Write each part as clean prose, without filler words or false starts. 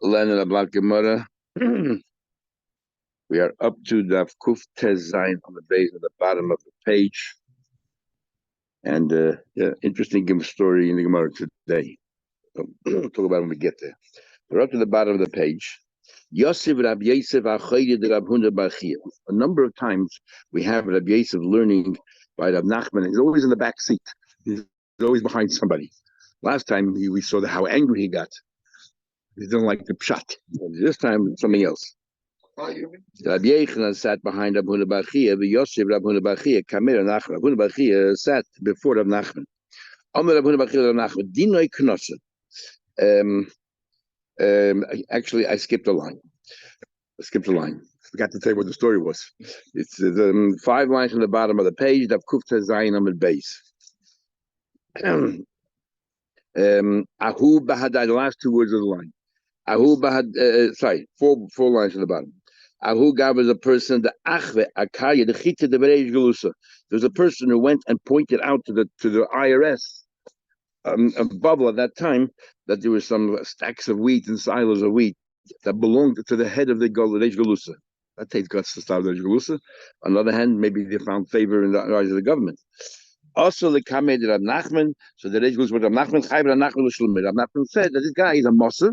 Learning about Gemara. We are up to Daf Kuf Tez Zayin on the base of the bottom of the page. And interesting story in the Gemara today. We'll talk about it when we get there. We're up to the bottom of the page. Yosef Rab Yosef Achoyed Rab Huna Bachia. A number of times we have Rab Yosef learning by Rab Nachman. He's always in the back seat. He's always behind somebody. Last time we saw how angry he got. He didn't like the pshat. This time, something else. Rabbi Yechon sat behind Rab Huna Bachia. Yosef Rab Huna Bachia. Kamer Nachman. Rab Huna Bachia sat before Rab Nachman. Amar Rab Huna Bachia Rab Nachman. Dinoi Knosa. Actually, I skipped a line. Forgot to tell you what the story was. It's 5 lines from the bottom of the page. Dav Kufta Zayin Amid Base. Ahu Bahadai. The last 2 words of the line. Ahu Bahad. Four lines from the bottom. Ahu Gab is a person. The Achve Akaya the Chita the Bereish Galusa. There's a person who went and pointed out to the IRS. A bubble at that time that there were some stacks of wheat and silos of wheat that belonged to the head of the Reish Galusa. That takes guts to start Reish Galusa. On the other hand, maybe they found favor in the eyes of the government. Also, the Kamed Rab Nachman. So the Reish Galusa with Rab Nachman. Chayv Rab Nachman L'Shulmi. Rab Nachman said that this guy is a Moser.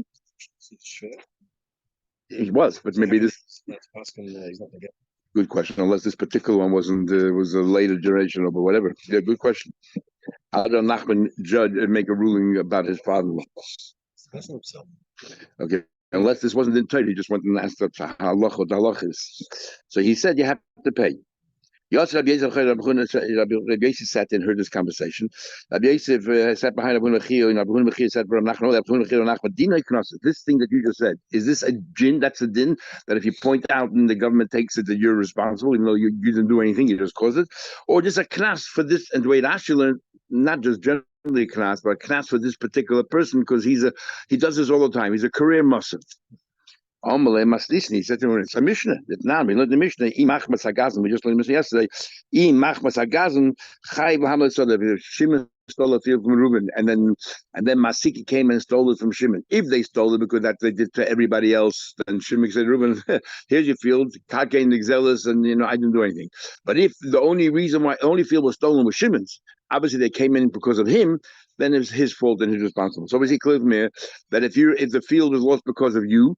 He was, but maybe this. Good question. Unless this particular one was a later generation or whatever. Yeah, good question. How did Nachman judge and make a ruling about his father-in-law? Okay, unless this wasn't in Torah, he just went and asked what the halach is. So he said you have to pay. Rabbi Yosef sat and heard this conversation. Rabbi Yosef sat behind Rabbi Huna and Rabbi Huna said, this thing that you just said, is this a din? That's a din that if you point out and the government takes it that you're responsible, even though you didn't do anything, you just caused it? Or just a knas for this, and the way Rashi learned, not just generally a knas, but a knas for this particular person because he does this all the time. He's a career muscle. Amalei Maslisni, he said to him, it's a Mishnah. Now we learned the Mishnah. Imachmas Hagazan. We just learned the Mishnah yesterday. Imachmas Hagazan. Chayv Hamad Sodav. Shimon stole a field from Reuben, and then Masiki came and stole it from Shimon. If they stole it because that they did to everybody else, then Shimon said, Reuben, here's your field. Kakain Exelis, and I didn't do anything. But if the only field was stolen was Shimon's, obviously they came in because of him. Then it's his fault and he's responsible. So obviously clear from here that if the field was lost because of you,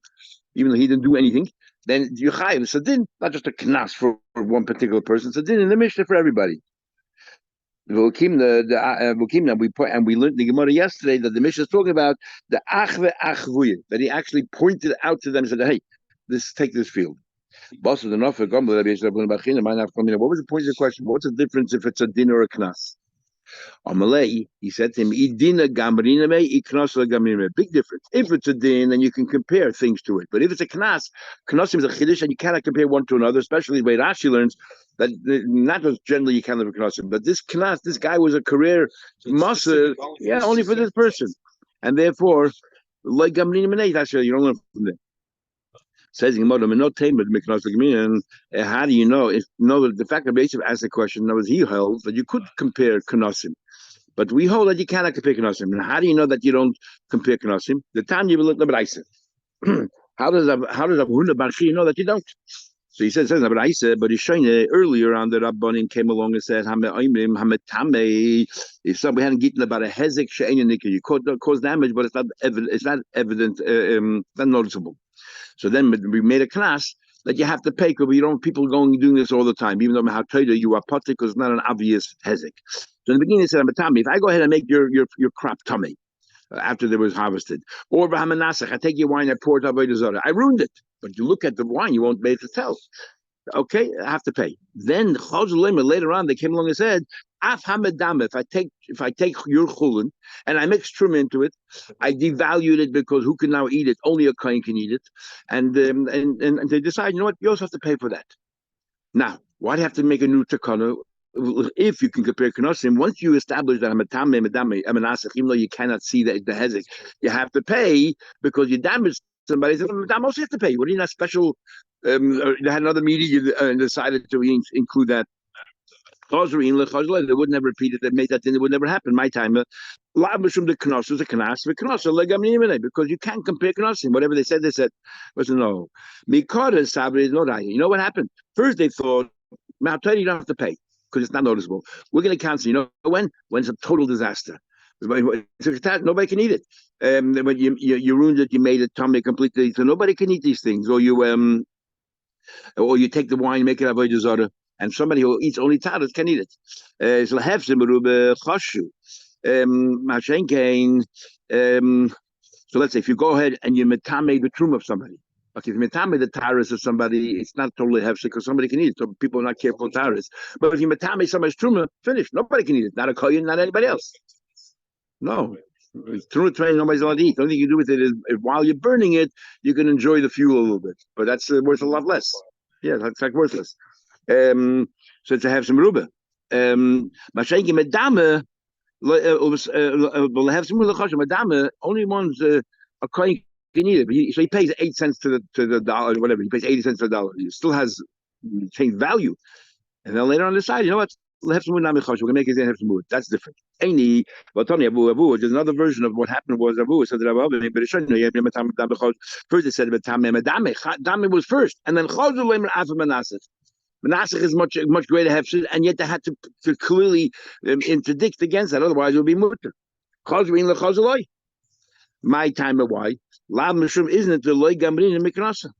even though he didn't do anything, then you chayiv. It's a din, not just a knas for one particular person. It's a din in the Mishnah for everybody. We learned the Gemara yesterday that the Mishnah is talking about the achve achvuye, that he actually pointed out to them and said, "Hey, take this field." What was the point of the question? What's the difference if it's a din or a knas? Amalei, he said to him, big difference. If it's a din, then you can compare things to it. But if it's a knas is a chiddush, and you cannot compare one to another, especially the way Rashi learns that not just generally you can't live a knasim, but this guy was a career master, only for this person. And therefore, like that's you don't learn from there. Says how do you know? If the fact that Yosef asked the question, he held that you could compare knasim, but we hold that you cannot compare knasim. And how do you know that you don't compare knasim? The time you will look at how does Huna Barchi know that you don't? So he says but he's showing earlier on the Rabbanim came along and said, if somebody hadn't gotten about a hezek you cause damage, but it's not evident, not noticeable. So then we made a class that you have to pay because people doing this all the time, even though how Torah you are potter because it's not an obvious hezek. So in the beginning, he said, if I go ahead and make your crop tummy after it was harvested, or I take your wine, I pour it over the zara, I ruined it. But you look at the wine, you won't be able to tell. Okay, I have to pay. Then later on, they came along and said, if I take your chulin and I mix truma into it, I devalued it because who can now eat it? Only a kohen can eat it, and they decide, you also have to pay for that. Now, why do you have to make a new takana? If you can compare kenosim, once you establish that even though you cannot see the hezek, you have to pay because you damaged somebody. Said, I'm also have to pay. What do you not special? They had another meeting and decided to include that. They would never repeat it. They made that thing. It would never happen. My time. Because you can't compare knossos. Whatever they said. Was no. Mikara sabri is not I. You know what happened? First they thought, I'll tell you don't have to pay because it's not noticeable. We're going to cancel. You know when? When it's a total disaster. Nobody can eat it. When you ruined it, you made it tummy completely. So nobody can eat these things. Or you take the wine, make it avodah zarah, and somebody who eats only taras can eat it. So let's say if you go ahead and you metame the truma of somebody. Okay, if you metame the taras of somebody, it's not totally hefsek because somebody can eat it. So people are not careful with taras. But if you metame somebody's truma, finished. Nobody can eat it. Not a kohen, not anybody else. No. Truma train, nobody's allowed to eat. The only thing you do with it is while you're burning it, you can enjoy the fuel a little bit. But that's worth a lot less. Yeah, that's like worthless. So to have some ruba. Mashenki medame will have some medame. Only ones a coin can eat it. So he pays 8 cents to the dollar, whatever. He pays 80 cents to the dollar. He still has same value. And then later on decide, you know what? We're gonna make it have some mood. That's different. Any but Tony Abu, there's another version of what happened was Abu said that but first they said Dame was first, and then Manasseh is much greater hefsed, and yet they had to clearly interdict against that. Otherwise, it would be mutter. My time of why Lav Mishum isn't it the loy gamrin and miknasa?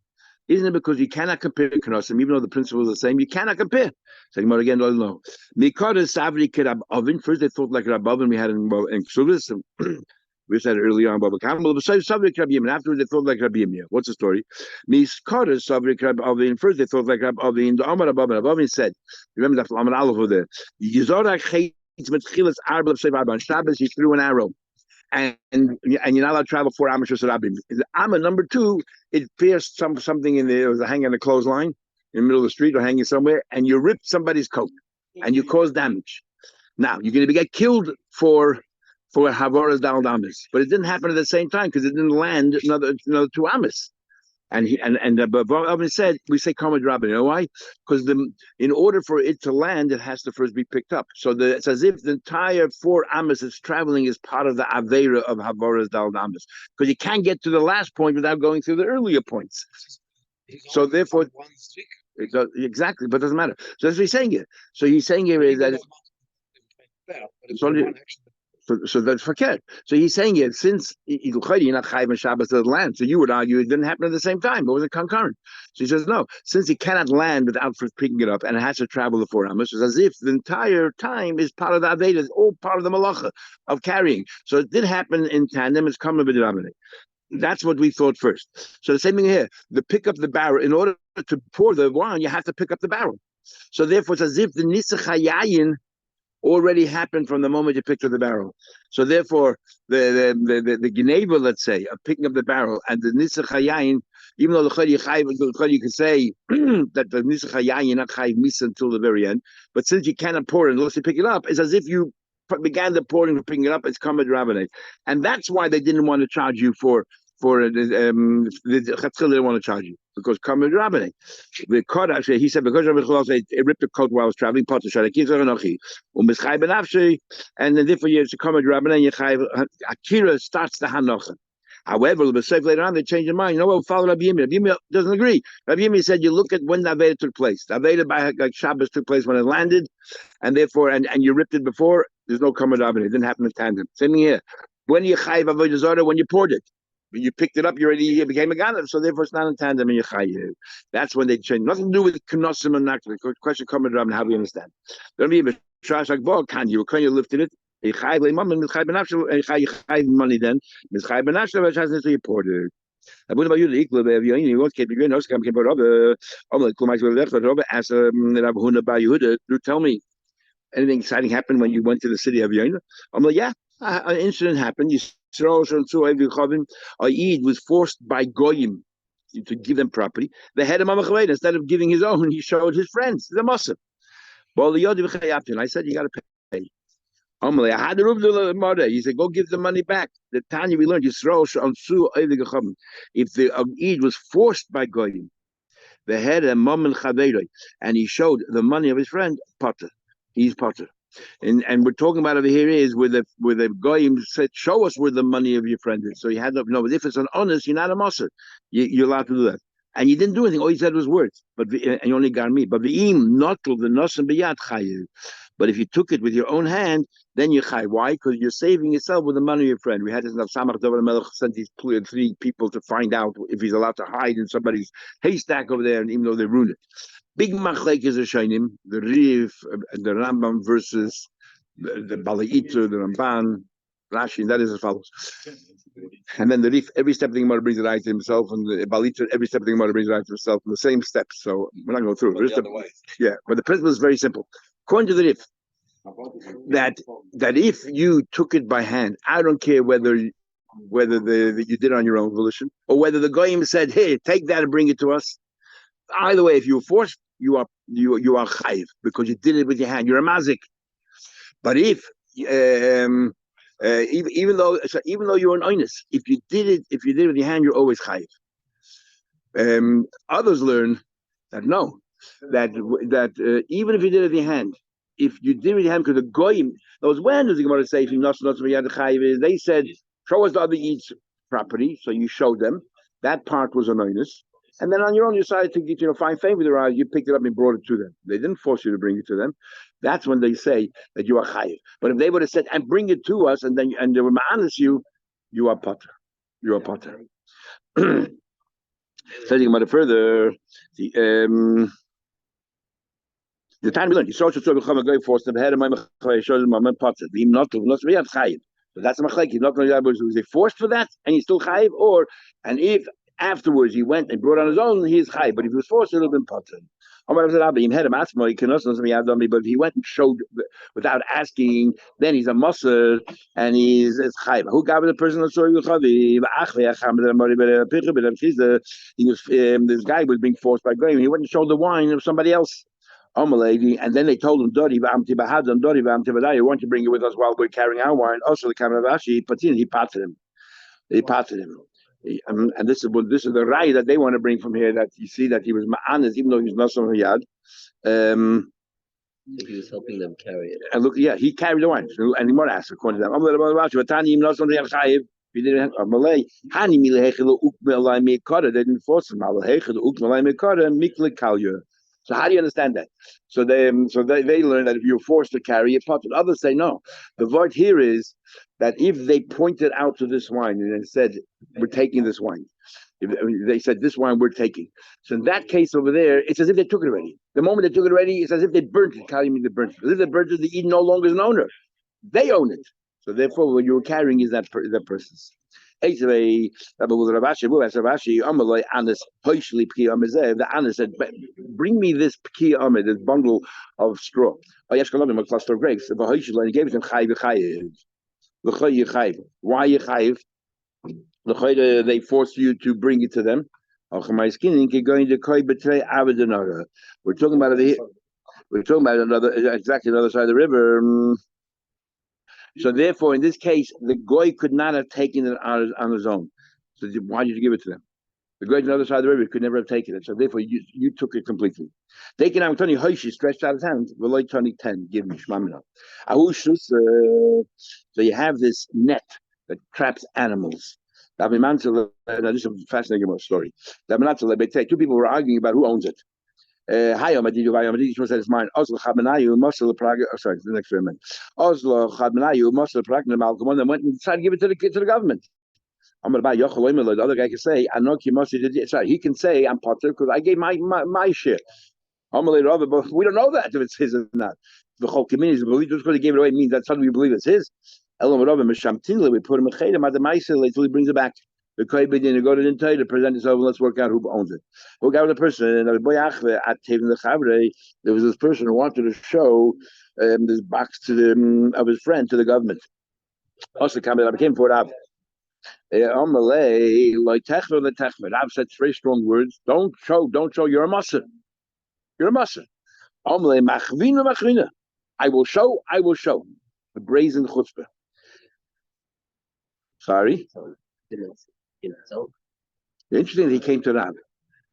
Isn't it because you cannot compare knossim, even though the principle is the same? You cannot compare. Saying more again, don't know. Mikara savri kirab oven. First they thought like Rab oven we had in Ksubis. We said it earlier on Bava Kama. Besides savri kirab and afterwards they thought like Rabbi Yirmiyah. What's the story? Mikara savri kirab oven. First they thought like Rab oven. The Amar Abavin said, remember that Amar Aleph over there. Yizorak chayitz metchilas arba of Sev on Shabbos. He threw an arrow. And you're not allowed to travel 4 Amish Sarabim. Amma number 2, it pierced something in there. It was hanging on a clothesline in the middle of the street or hanging somewhere, and you ripped somebody's coat and you caused damage. Now you're going to get killed for Havoras Dal Damis, but it didn't happen at the same time because it didn't land another 2 Amis. And Bava said, we say Kamad Rabbi. You know why? Because in order for it to land, it has to first be picked up. So it's as if the entire 4 Amas is traveling as part of the Aveira of Havoras Dal Amas. Because you can't get to the last point without going through the earlier points. So therefore, exactly, but it doesn't matter. So that's what he's saying here. So he's saying here is that so that's forget. So he's saying it since you're not chayv and Shabbos to the land. So you would argue it didn't happen at the same time. It wasn't concurrent. So he says no. Since he cannot land without first picking it up, and it has to travel the 4 amos, it's as if the entire time is part of the aveda, it's all part of the malacha of carrying. So it did happen in tandem. It's coming with the That's what we thought first. So the same thing here. The pick up the barrel in order to pour the wine, you have to pick up the barrel. So therefore, it's as if the nisach hayayin already happened from the moment you picked up the barrel. So therefore, the geneva, let's say, of picking up the barrel and the nisach hayayin, even though the chayy you can say that the nisach hayayin you're not chayv misa until the very end, but since you cannot pour it unless you pick it up, it's as if you began the pouring and picking it up. It's kamad rabbanate, and that's why they didn't want to charge you for the chatzil. They didn't want to charge you because kamad rabbanate. The court actually, he said because it ripped the coat while I was traveling. And then therefore it's a kamad rabbanate. Akira starts the hanocha. However, later on they changed their mind. You know what? Follow Rabbi Yirmiyah. Rabbi Yirmiyah doesn't agree. Rabbi Yirmiyah said you look at when the Aveda took place. The Aveda by like Shabbos took place when it landed, and therefore and you ripped it before. There's no kamad rabbanate. It didn't happen in tandem. Same thing here. When you chayv avodah zarah, when you poured it. When you picked it up, you became a ganav, so therefore it's not in tandem in Yechayev. That's when they changed. Nothing to do with knossim and nakli. Question coming around, how do we understand? Don't be a trash like ball. Can you lifted it? Yechayev money then. Yechayev benafshe, which has to be poured. What about you? The equal of you won't keep your good nose. Come keep it up. Ask Rav Huna Bar Yehuda to tell me anything exciting happened when you went to the city of Yoina. I'm like, yeah, an incident happened. You Eid was forced by Goyim to give them property. They had him on the instead of giving his own, he showed his friends. The Muslim. Well, I said, you got to pay. He said, go give the money back. The Tanya we learned, if the Eid was forced by Goyim, they had a mom and chaveri, and he showed the money of his friend, Potter. He's potter. And we're talking about over here is where the goyim said, show us where the money of your friend is. So you had no, but if it's an honest, you're not a moser. You're allowed to do that. And you didn't do anything. All you said was words. And you only got me. But the im not the nosen biyad chayiv. But if you took it with your own hand, then you chay. Why? Because you're saving yourself with the money of your friend. We had this in Samach Davar Melech sent these three people to find out if he's allowed to hide in somebody's haystack over there, and even though they ruined it. Big machlek is a shaynim, the Riv, the Rambam versus the Balaita, the Ramban, Rashi, and that is as follows. And then the Rif, every step of the Gemara brings it right to himself, and the Balaita, every step of the Gemara brings it right to himself in the same steps. So we're not going through it. Yeah, but the principle is very simple. According to the Rif, that if you took it by hand, I don't care whether you did it on your own volition or whether the goyim said, "Hey, take that and bring it to us." Either way, if you were forced, you are chayiv because you did it with your hand. You're a mazik. But if even though you're an oinus, if you did it with your hand, you're always chayiv. Others learn that no, that even if you did it with your hand, if you did it with your hand, because the goyim, those when does the Gemara say if you not chayiv? They said show us the other eats property, so you showed them that part was an oinus. And then on your own, you decided to find favor with their eyes. You picked it up and brought it to them. They didn't force you to bring it to them. That's when they say that you are chayiv. But if they would have said and bring it to us, and they were ma'anis you are potter. You are potter. Studying about it further, the time we learned, you saw to become a guy forced to head of my potter. The not we have chayiv. So that's a machlek. He's not going to was they forced for that, and he's still chayiv, and if afterwards he went and brought on his own, he is chayiv. But if he was forced, it would have been potter. But if he went and showed without asking, then he's a musser and he's chayiv. Who gave the person that saw you chayiv? This guy was being forced by going. He went and showed the wine of somebody else. And then they told him, why don't you bring it with us while we're carrying our wine? Also, the Kama Daf, he patted him. He patted him. And this is the rai that they want to bring from here, that you see that he was ma'anis, even though he was not some yad. He was helping them carry it. And look, yeah, he carried the wine. And he more asked, according to them, he didn't have Malay. They didn't force him. So how do you understand that? So they learn that if you're forced to carry it, but others say no. The word here is that if they pointed out to this wine and said, "We're taking this wine," they said, "This wine we're taking." So in that case over there, it's as if they took it already. The moment they took it already, it's as if they burnt it. They burnt it. As if they burnt it, the Eden no longer is an owner. They own it. So therefore, what you're carrying is that person's. The Anas said, "Bring me this pki amid, this bundle of straw. A cluster of grapes." And he gave it to him. Why you chayiv? They forced you to bring it to them. We're talking about it. We're talking about exactly another side of the river. So therefore, in this case, the goy could not have taken it on his own. So why did you give it to them? The goy on the other side of the river could never have taken it. So therefore, you took it completely. Taking out Tony Hoishi stretched out his hand. Veloy Tony 10, give me shmamina. So you have this net that traps animals. Now this is a fascinating story. Two people were arguing about who owns it. Said it's mine. Oslo Chabanayu, Muscle Praga. Sorry, the next experiment. Oslo Chabanayu, Muscle Praga, Malcolm, and went and tried to give it to the government. I'm about Yochel. The other guy can say, sorry, he can say I'm potter because I gave my share. But we don't know that if it's his or not. The whole community believe just because he gave it away means that suddenly we believe it's his. We put him in Chedem at the Maisa until he brings it back. The Koibidin to go to the Intai to present himself and let's work out who owns it. Who got the person? And there was this person who wanted to show this box to of his friend to the government. Also, I came for it up. I've said very strong words. Don't show. You're a musser. You're a musser. I will show. The brazen chutzpah. Sorry. Interesting Interesting that he came to Rab.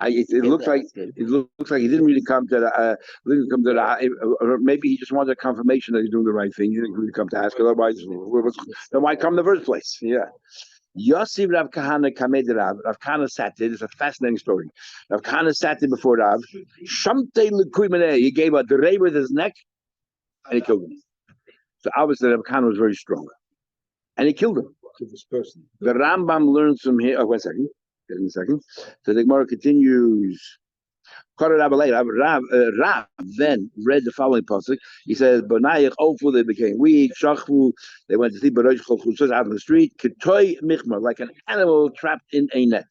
It looks like he didn't really come to or maybe he just wanted a confirmation that he's doing the right thing. He didn't really come to ask. Otherwise, then why come in the first place? Yeah. Yossi Rav Kahana Kamed Rav. Rav Kahana sat there. It's a fascinating story. Rav Kahana sat there before Rav. Shamte Lekuimene. He gave a ray with his neck and he killed him. So obviously Rav Kahana was very strong. And he killed him. This person. The Rambam learns from here. Oh, 1 second. In a second. So the Gemara continues. Rav then read the following pasuk. He says, "Bonayich Ofu, they became weak. Shachvu, they went to sleep. Barosh Chol out in the street. Ketoy Michma, like an animal trapped in a net.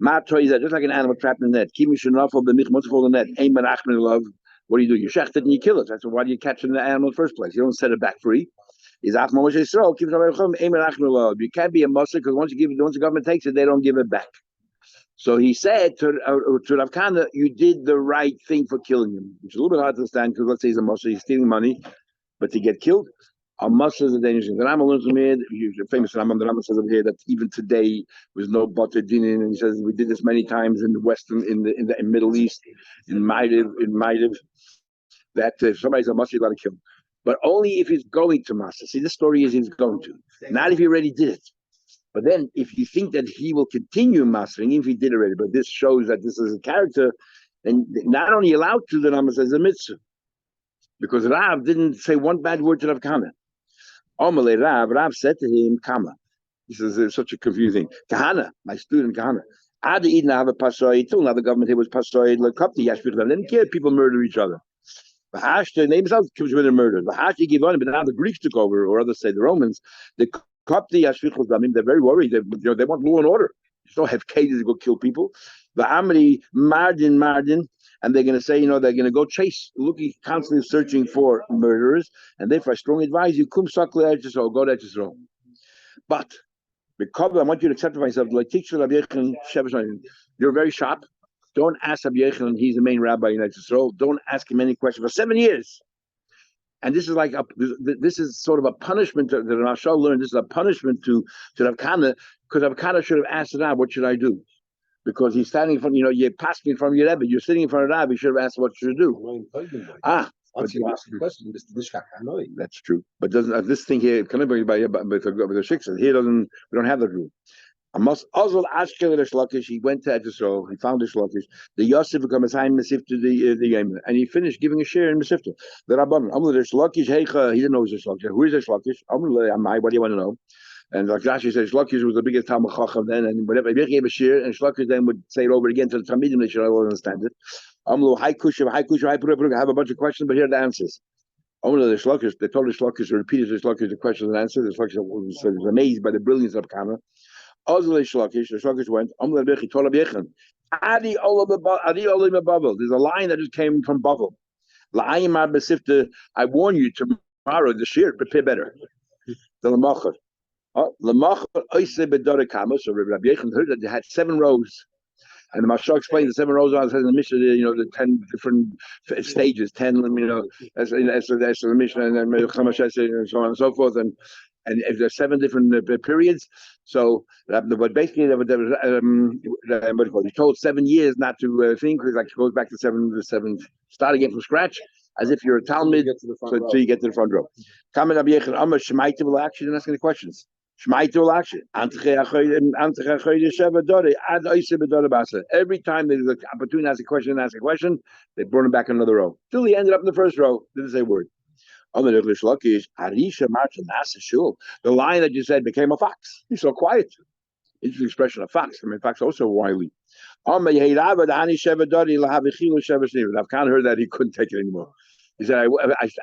Matoy is just like an animal trapped in a net. Kimishanafel the Michma, what's called a net? Aim and Achmin love. What do? You shecht it and you kill it. That's why do you catch the animal in the first place? You don't set it back free. Is Achman Moshe Yisrael keeps aim and Achmin love. You can't be a Muslim because once the government takes it, they don't give it back." So he said to Rav Kahana, "You did the right thing for killing him," which is a little bit hard to understand because let's say he's a Muslim, he's stealing money, but to get killed, a Muslim is a dangerous thing. The Rambam learns from here, the famous Rambam, the Rambam says over here that even today there's no butter dinin, and he says we did this many times in the Western, in the Middle East, in Maidiv, that if somebody's a Muslim, you got to kill him, but only if he's going to Masa. See, this story is he's going to, not if he already did it. But then, if you think that he will continue mastering, if he did already, but this shows that this is a character, and not only allowed to, the Rambam says a mitzvah, because Rav didn't say one bad word to Rav Kahana. Omele Rav said to him, "Kama." This is such a confusing. Kahana, my student Kahana. Adi Eden have a pasoid. Till now, the government here was pasoid. Like Kapti Yashvich. They didn't care. People murder each other. The name itself comes with a murder. Bahashti gave on, but now the Greeks took over, or others say the Romans. The they're very worried. They want law and order. You don't have cases to go kill people. The Amri Mardin, and they're going to say, they're going to go looking, constantly searching for murderers. And therefore, I strongly advise you, go to Eretz. But because I want you to accept myself, like you're very sharp. Don't ask Rabbi Yechon, he's the main rabbi in Eretz. Don't ask him any question for 7 years. And this is this is sort of a punishment that Rashal learned. This is a punishment to Rav Kahana, because Rav Kahana should have asked Rav, "What should I do?" Because he's standing in front, you're passing in front of your Rebbe, you're sitting in front of Rav, you should have asked what you should do. Once you ask the question, that's true. But doesn't this thing here, can be by the Shiksa? Here we don't have that rule. He went to Etzisrael, he found the Shlokish. The Yosef became a sign Mesif to the Yemen, and he finished giving a share in Mesifta. The Rabban, Shlokish, he didn't know he was a Shlokish. Who is a Shlokish? What do you want to know? And like Rashi says, Shlokish was the biggest Talmud Chacham then, and whenever he gave a share, and Shlokish then would say it over again to the Talmidim, they should all understand it. Have a bunch of questions, but here are the answers. The Shlokish, they told the Shlokish, repeated the Shlokish the questions and answers. The Shlokish was amazed by the brilliance of Kana. The Shlokish went, there's a line that just came from Bavel. I warn you, tomorrow, the shir, prepare better. The Lamachar. So Rabbi Yechon heard that they had 7 rows. And the Mashal explained the 7 rows on in the Mishnah, the 10 different stages, 10, as the Mishnah, and then and so on and so forth. And if there's 7 different periods, so but basically he told 7 years not to think, because it goes back to 7, start again from scratch, as if you're a Talmud, so you get to the front row. Actually, didn't ask any questions. Every time there's an opportunity to ask a question, they brought him back another row. Till he ended up in the first row, didn't say a word. The lion that you said became a fox. He's so quiet. It's the expression of fox. Fox also wily. I've kind of heard that he couldn't take it anymore. He said,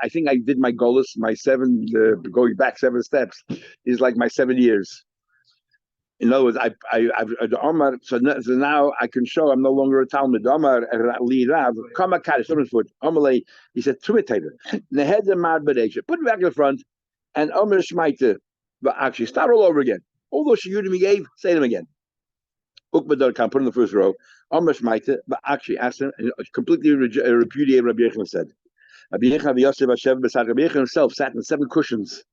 I think I did my golus, my 7, going back 7 steps, is like my 7 years. In other words, so now I can show I'm no longer a Talmud. He said, put it back in the front, and but actually start all over again. All those shiyudim he gave, say them again. Ukbadar put in the first row. But actually asked him, and completely repudiated Rabbi Yechon said. Rabbi Yechon himself sat in 7 cushions.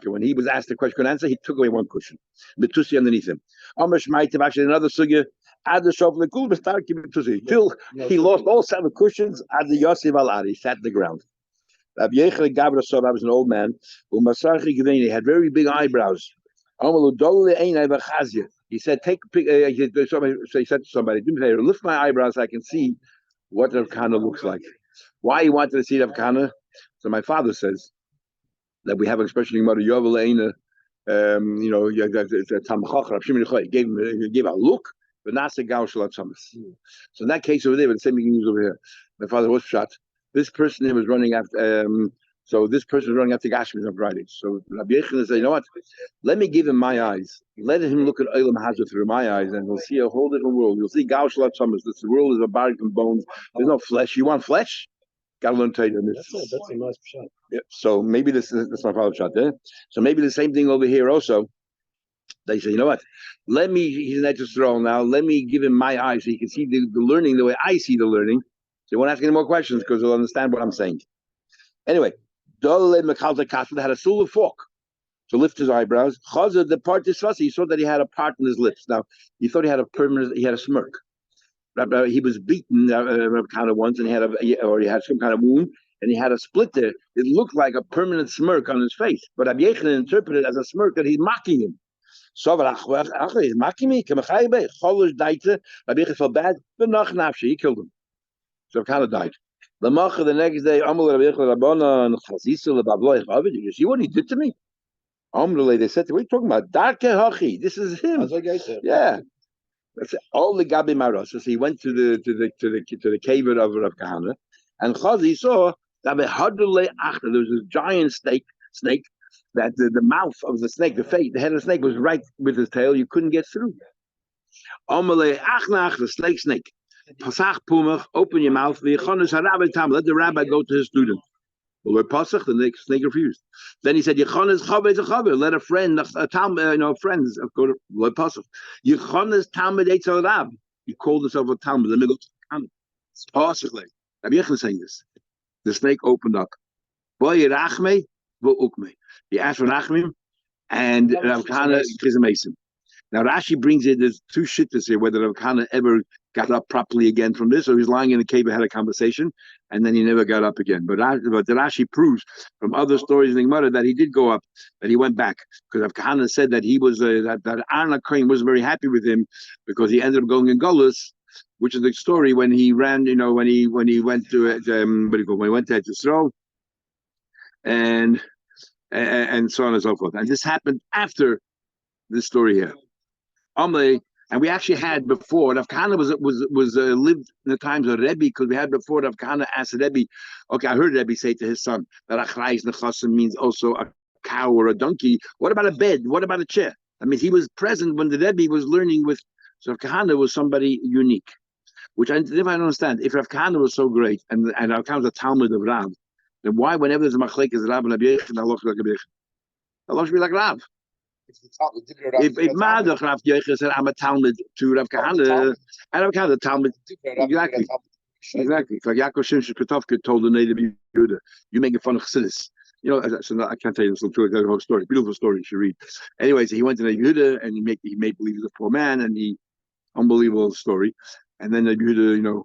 When he was asked the question, couldn't answer, he took away one cushion. Mitusi underneath him. Actually, another sugya. Add the shofar the kul till he lost all 7 cushions. Add the Yosef al Ari sat on the ground. Rabbi Yechel Gabra saw that was an old man. He had very big eyebrows. He said, "Take a pic." So he said to somebody, "Do me a favor, lift my eyebrows so I can see what Rav Kahana looks like." Why he wanted to see Rav Kahana? So my father says that we have an expression in Gemara, Yovel Eina. He gave a look, but not a gaush. So in that case over there, but the same thing you use over here. My father was shot. This person was running after. So this person was running after Gashmis on Friday. So Rabbi Yechon said, "You know what? Let me give him my eyes. Let him look at Olam Hazard through my eyes, and he'll see a whole different world. You'll see Gaush Summers. This world is a bark and bones. There's no flesh. You want flesh? Got to learn to tell you this." That's a nice shot. Yeah. So maybe that's my father's shot there. So maybe the same thing over here also. They say, "You know what? Let me." He's an Etzisrael now. Let me give him my eyes so he can see the learning the way I see the learning. So he won't ask any more questions because he'll understand what I'm saying. Anyway. Had a silver fork to lift his eyebrows. Chazad, the part he saw that he had a part in his lips. Now he thought he had a smirk. He was beaten kind of once, and he had some kind of wound, and he had a split there. It looked like a permanent smirk on his face, but Rabbi Yechon interpreted it as a smirk that he's mocking him. So he's mocking me. Rabbi Yechon felt bad, but he killed him. So kind of died. The next day, you see what he did to me? They said, "What are you talking about? Darke Hachi, this is him." Yeah, that's all the Gabi Maros. So he went to the cave of Rav Kahana, and Chazi saw that there was this giant snake that the mouth of the snake, the head of the snake was right with his tail. You couldn't get through. The snake. Pasach Pumach, open your mouth. Let the rabbi go to his student. Well, Pasach, the snake refused. Then he said, let a friend, friends go to Pasach. He called himself a Talmud. Let me go to Talmud. Pasach. Rabbi Yechon saying this. The snake opened up. He asked for Rachmim, and Rav Kahana Chizamasim. Now Rashi brings it. There's 2 shittas here. Whether Rav Kahana ever got up properly again from this, or he's lying in the cave and had a conversation, and then he never got up again. But the Rashi proves from other stories in the Gemara that he did go up, that he went back, because Rav Kahana said that he was that Aaron Kohen wasn't very happy with him because he ended up going in Golus, which is the story when he ran. When he went to when he went to Yisrael, and so on and so forth. And this happened after this story here. And we actually had before Rav Kahana was lived in the times of Rebbe, because we had before Rav Kahana asked Rebbe. Okay, I heard Rebbe say to his son that Achrayis Nechasim means also a cow or a donkey. What about a bed? What about a chair? I mean, he was present when the Rebbe was learning with. So Rav Kahana was somebody unique, which I don't understand. If Rav Kahana was so great and Rav Kahana was a Talmud of Rav, then why whenever there's a machlekes Rav and Rabbi Yechon, Allah should be like Rabbi Yechon? Allah should be like Rav. If Madach Rav Yechon said, "I'm a Talmud to Rav Kahana," and Rav Kahana Talmud, exactly. It's like Yaakov Shimshon Petovka told the native Yehuda, "You making fun of Chassidus." So I can't tell you this the whole story. Beautiful story you should read. Anyways, he went to the Yehuda and he made believe he's a poor man, and he unbelievable story. And then the Yehuda,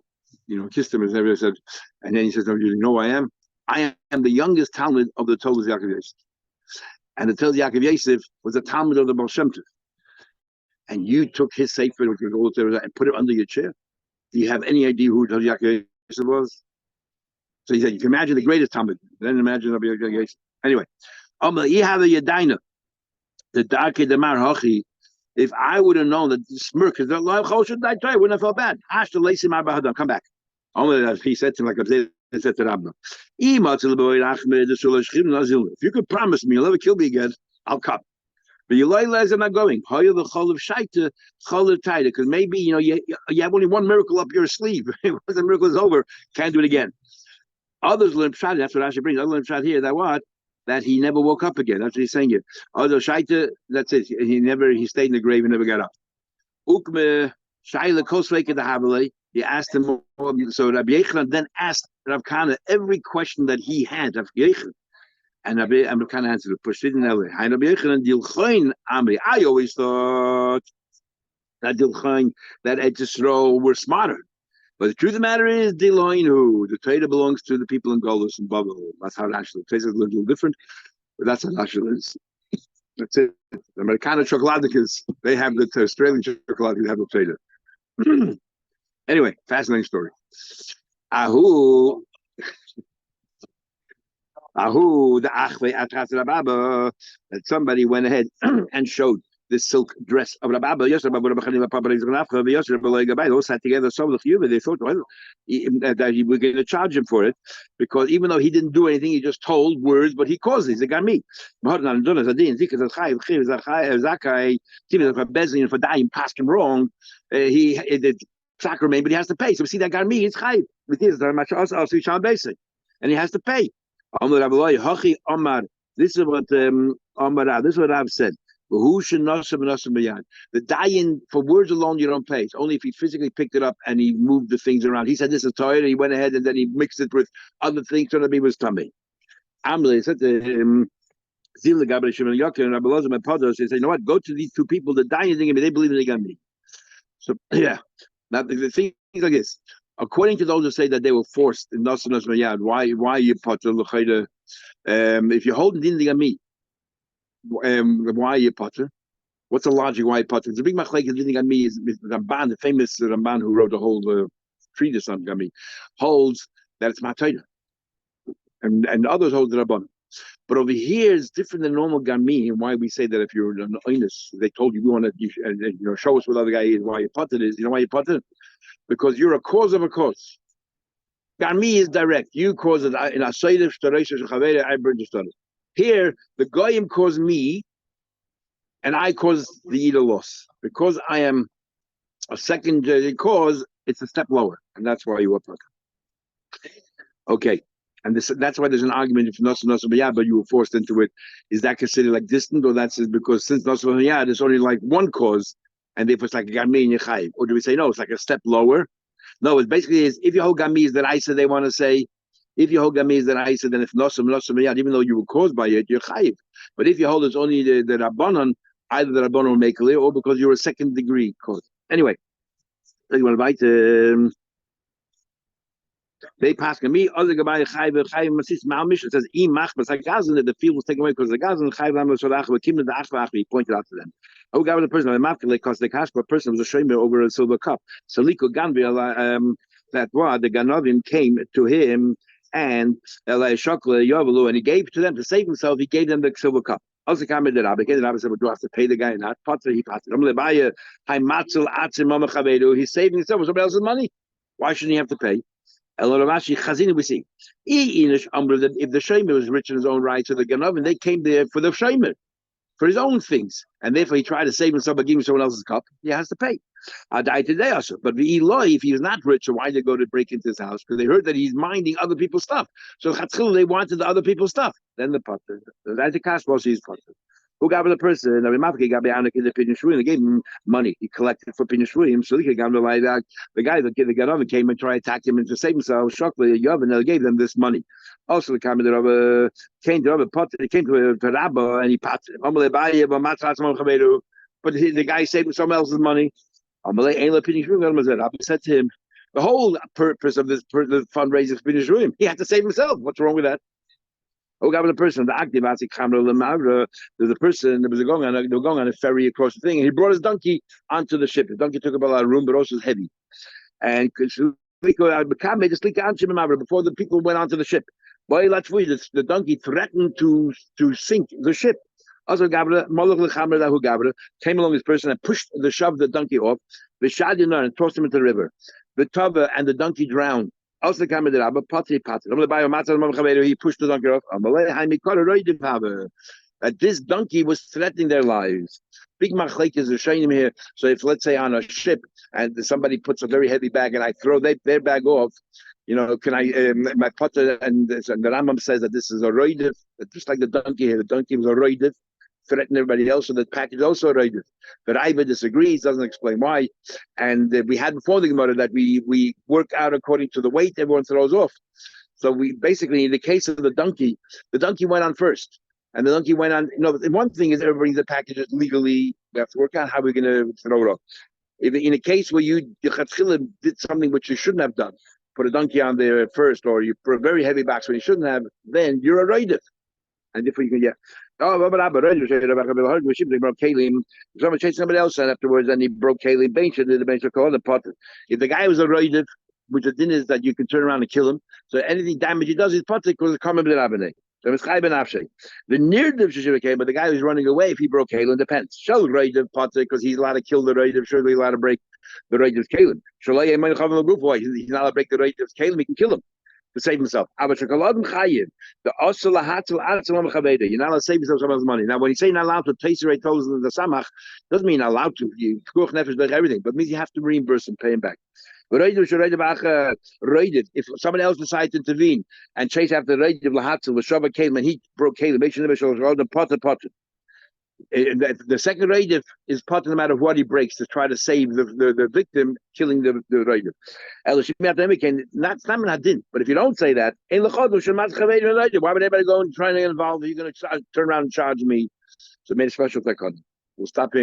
kissed him and everything said, and then he says, "No, you know who I am? I am the youngest Talmud of the Toldos Yaakov Yosef." And the Toldos Yaakov Yosef was a Talmud of the Baal Shem Tov. And you took his sefer and put it under your chair. Do you have any idea who Toldos Yaakov Yosef was? So he said, you can imagine the greatest Talmud. Then imagine Rabbi Yosef. Anyway, the dark Demar Hachi. If I would have known that the smirk, because the life should die, I wouldn't have felt bad. Come back. He said to him, like I said to Rabbi, if you could promise me you'll never kill me again, I'll come. But you realize I'm not going. Because maybe you have only one miracle up your sleeve. Once the miracle is over, can't do it again. Others learn pshat. That's what Rashi brings. Others learn pshat here that he never woke up again. That's what he's saying here. Although shaita, that's it. He stayed in the grave and never got up. Ukme shaila kosveke the havale. He asked him. So Rabbi Yechon then asked Rav Kahana every question that he had. Rav Yechon, And I'm kind of answered the push it in LA. I always thought that Dilchain, that Eretz Yisrael were smarter. But the truth of the matter is, Diloinu, the Torah belongs to the people in Golus and Babel. That's how Rashel is. A little different, but that's how Rashel is. That's it. The Americana Chocolatikas, they have the Australian chocolate, they have the Torah. Anyway, fascinating story. Ahu, the Achve Atras Rababa, that somebody went ahead and showed this silk dress of Rababa. They all sat together. They thought, well, that he was going to charge him for it, because even though he didn't do anything, he just told words, but he caused it. He's a garmi. For dying, passed him wrong. He did sacrament, but he has to pay. So we see that garmi is chayiv. And he has to pay. This is what this is what I've said. The dying for words alone, you don't pay. It's only if he physically picked it up and he moved the things around. He said this is Torah, he went ahead and then he mixed it with other things so that he was tummy. Amle said to him, Zil Gabriel Shimon Yoker and Rabbi Loza Mepados, he said, you know what, go to these two people, the dying thing, they believe in the Gami. So yeah. Now the thing is like this. According to those who say that they were forced in Nasanas Mayad, why you potter if you're holding in the Gami, why are you potter? What's the logic why you potter? The big machlek is the Gami is Ramban, the famous Ramban who wrote the whole treatise on Gami, holds that it's Matayda. And others hold the Rabban. But over here is different than normal Gami, and why we say that if you're an oinus, they told you we want to show us what the other guy is, why you potter is. You know why you potter? Because you're a cause of a cause. Gami is direct. You cause it in Asaydiv, Shtaresh, I bring the Here, the Goyim caused me, and I caused the Ida loss. Because I am a second cause, it's a step lower. And that's why you were potter. Okay. And that's why there's an argument if Nasr B'Yad, but you were forced into it. Is that considered like distant, or that's because since Nasr B'Yad is only like one cause, and therefore it's like a Gami and Yechayiv? Or do we say no, it's like a step lower? No, it basically is if your whole Gami is that I said they want to say, if your whole Gami is that I said, then if Nasr B'Yad, even though you were caused by it, you're Chayiv. But if you hold it's only the Rabbanon, either the Rabbanon will make clear, or because you're a second degree cause. Anyway, you want to invite. They pass me other Gabay Chayv Masis Malmish. It says Imach, but like Gazan, the field was taken away because the Gazan Chayv Lamasodach, but Kim the Achvach, he pointed out to them. Oh, God, the person, the Mafkale, because the Kashpa person was a shamer over a silver cup. Saliko Ganvil, that was the Ganovim came to him and Shokla Yovalu, and he gave to them to save himself, he gave them the silver cup. Also, came the Rabbi, the Rabbi said, "Do I have to pay the guy?" Not Potter, he Potter. I'm going to buy a High Matzel Atzim Mama Chavedu. He's saving himself with somebody else's money. Why shouldn't he have to pay? We see. If the Shemer was rich in his own right to the Ganovin, they came there for the Shemer, for his own things, and therefore he tried to save himself by giving someone else's cup. He has to pay. I died today also. But the Eloi, if he was not rich, so why did they go to break into his house? Because they heard that he's minding other people's stuff. So they wanted the other people's stuff. Then the Potter, the Kashbos, he's Potter. Who got the person? They gave him money. He collected for Pinishruim. So the guy that got on came and tried to attack him and to save himself. Shockley, Yovin, they gave them this money. Also, the comment of came to Rabba, he came to Rabba and he patted him. But the guy saved someone else's money. Rabba said to him, the whole purpose of this the fundraising is Pinishruim. He had to save himself. What's wrong with that? Oh, got the person, the active there's a person that was going on a ferry across the thing, and he brought his donkey onto the ship. The donkey took up a lot of room, but also was heavy. And before the people went onto the ship, the donkey threatened to sink the ship. Also, came along this person and shoved the donkey off, and tossed him into the river. The tava and the donkey drowned. Also, he pushed the donkey off. That this donkey was threatening their lives. Big machlek is a shame here. So if let's say on a ship and somebody puts a very heavy bag and I throw their bag off, can I my potter and the Rambam says that this is a roidiv, just like the donkey here. The donkey was a roidiv, threatened everybody else, so the package also roidiv. But Iva disagrees, doesn't explain why. And we had before the Gemara that we work out according to the weight everyone throws off. So we basically, in the case of the donkey went on first. And the donkey went on. One thing is everybody the packages legally. We have to work out how we're going to throw it off. If in a case where you did something which you shouldn't have done, put a donkey on there first, or you put a very heavy box when you shouldn't have, then you're a rider. And if you can get, someone chased somebody else and afterwards, and he broke Kalim Bench, and the bench called the pot. If the guy was a rider, which the din is that you can turn around and kill him, so anything damage he does is pot because it's common b'nei. So it's chai ben afshay. The near div came, but the guy who's running away, if he broke Kalim, depends. Shall rider pot because he's allowed to kill the rider, surely allowed to break the rider's Kalim. He's not allowed to break the rider's Kalim, he can kill him to save himself. You're not allowed to save yourself someone's money. Now, when you say you're not allowed to taste the toes in the samach, doesn't mean you're not allowed to. You everything, but it means you have to reimburse and pay him back. If someone else decides to intervene and chase after the Raid of Lahatzel with Shabbat Kalim and he broke Kalim, make sure the potter. The second Raid is potter no matter what he breaks to try to save the victim, killing the Raid. That's not Hadin. But if you don't say that, why would everybody go and try to get involved? You're going to turn around and charge me. So made a special take on. We'll stop here.